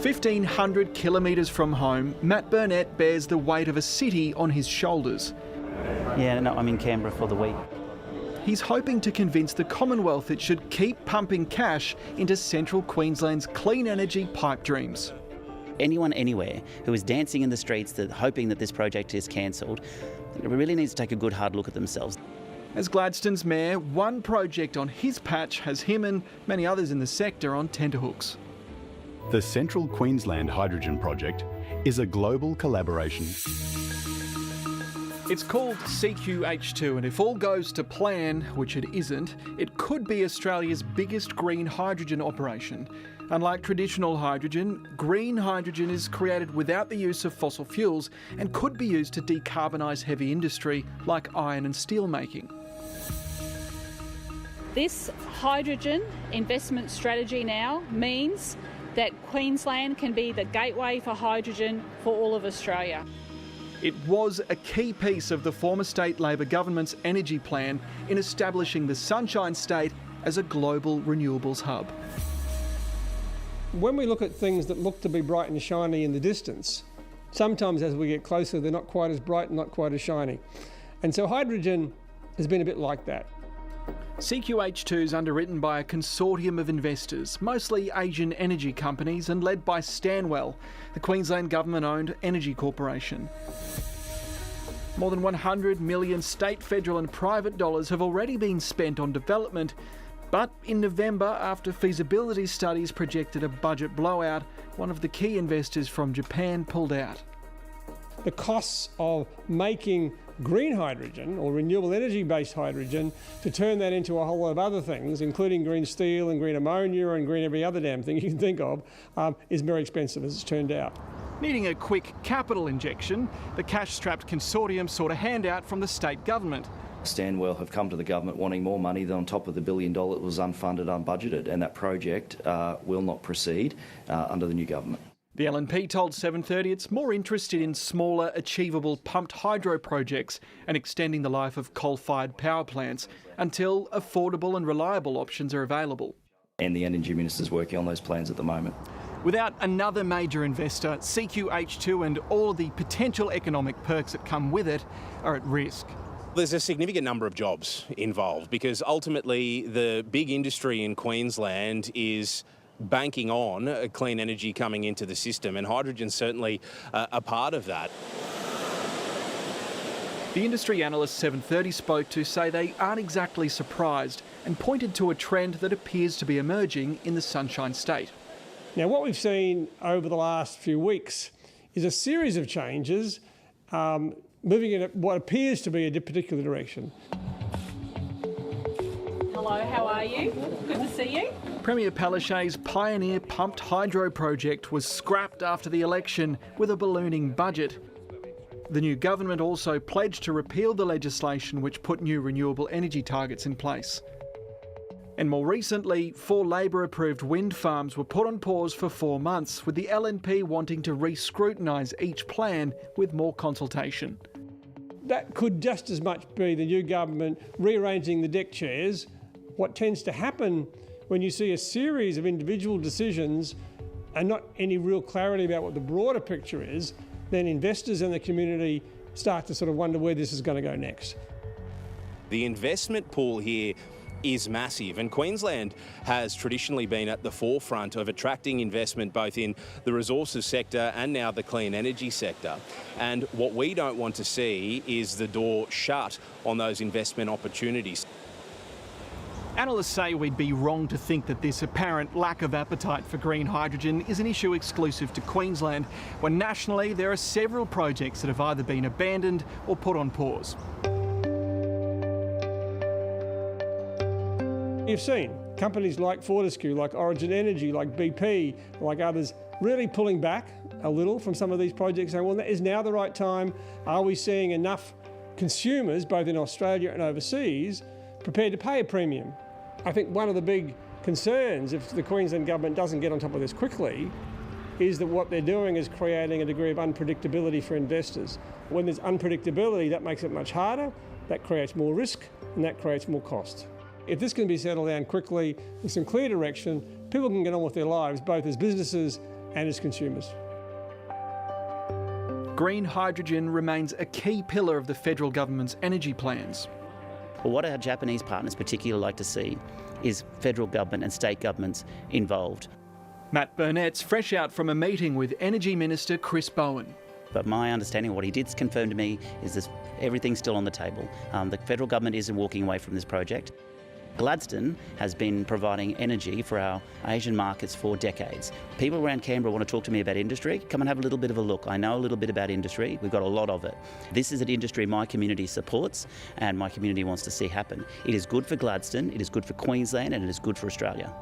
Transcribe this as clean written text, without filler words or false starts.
1,500 kilometres from home, Matt Burnett bears the weight of a city on his shoulders. Yeah, no, I'm in Canberra for the week. He's hoping to convince the Commonwealth it should keep pumping cash into central Queensland's clean energy pipe dreams. Anyone anywhere who is dancing in the streets hoping that this project is cancelled really needs to take a good hard look at themselves. As Gladstone's mayor, one project on his patch has him and many others in the sector on tenterhooks. The Central Queensland Hydrogen Project is a global collaboration. It's called CQH2, and if all goes to plan, which it isn't, it could be Australia's biggest green hydrogen operation. Unlike traditional hydrogen, green hydrogen is created without the use of fossil fuels and could be used to decarbonise heavy industry like iron and steel making. This hydrogen investment strategy now means that Queensland can be the gateway for hydrogen for all of Australia. It was a key piece of the former state Labor government's energy plan in establishing the Sunshine State as a global renewables hub. When we look at things that look to be bright and shiny in the distance, sometimes as we get closer they're not quite as bright and not quite as shiny. And so hydrogen has been a bit like that. CQH2 is underwritten by a consortium of investors, mostly Asian energy companies, and led by Stanwell, the Queensland government-owned energy corporation. More than 100 million state, federal and private dollars have already been spent on development, but in November, after feasibility studies projected a budget blowout, one of the key investors from Japan pulled out. The costs of making green hydrogen or renewable energy-based hydrogen to turn that into a whole lot of other things, including green steel and green ammonia and green every other damn thing you can think of, is very expensive as it's turned out. Needing a quick capital injection, the cash-strapped consortium sought a handout from the state government. Stanwell have come to the government wanting more money than on top of the $1 billion that was unfunded, unbudgeted, and that project will not proceed under the new government. The LNP told 7:30 it's more interested in smaller, achievable pumped hydro projects and extending the life of coal-fired power plants until affordable and reliable options are available. And the Energy Minister is working on those plans at the moment. Without another major investor, CQH2 and all of the potential economic perks that come with it are at risk. There's a significant number of jobs involved because ultimately the big industry in Queensland is banking on clean energy coming into the system, and hydrogen's certainly a part of that. The industry analysts 7:30 spoke to say they aren't exactly surprised and pointed to a trend that appears to be emerging in the Sunshine State. Now, what we've seen over the last few weeks is a series of changes moving in what appears to be a particular direction. Hello, how are you? Good to see you. Premier Palaszczuk's pioneer pumped hydro project was scrapped after the election with a ballooning budget. The new government also pledged to repeal the legislation which put new renewable energy targets in place. And more recently, 4 Labor-approved wind farms were put on pause for 4 months, with the LNP wanting to re-scrutinise each plan with more consultation. That could just as much be the new government rearranging the deck chairs. What tends to happen when you see a series of individual decisions and not any real clarity about what the broader picture is, then investors and the community start to sort of wonder where this is going to go next. The investment pool here is massive, and Queensland has traditionally been at the forefront of attracting investment both in the resources sector and now the clean energy sector. And what we don't want to see is the door shut on those investment opportunities. Analysts say we'd be wrong to think that this apparent lack of appetite for green hydrogen is an issue exclusive to Queensland, when nationally there are several projects that have either been abandoned or put on pause. You've seen companies like Fortescue, like Origin Energy, like BP, like others, really pulling back a little from some of these projects, saying, well, is now the right time? Are we seeing enough consumers, both in Australia and overseas, prepared to pay a premium? I think one of the big concerns, if the Queensland government doesn't get on top of this quickly, is that what they're doing is creating a degree of unpredictability for investors. When there's unpredictability, that makes it much harder, that creates more risk, and that creates more cost. If this can be settled down quickly with some clear direction, people can get on with their lives, both as businesses and as consumers. Green hydrogen remains a key pillar of the federal government's energy plans. Well, what our Japanese partners particularly like to see is federal government and state governments involved. Matt Burnett's fresh out from a meeting with Energy Minister Chris Bowen. But my understanding, what he did confirm to me, is that everything's still on the table. The federal government isn't walking away from this project. Gladstone has been providing energy for our Asian markets for decades. People around Canberra want to talk to me about industry. Come and have a little bit of a look. I know a little bit about industry. We've got a lot of it. This is an industry my community supports and my community wants to see happen. It is good for Gladstone, it is good for Queensland, and it is good for Australia.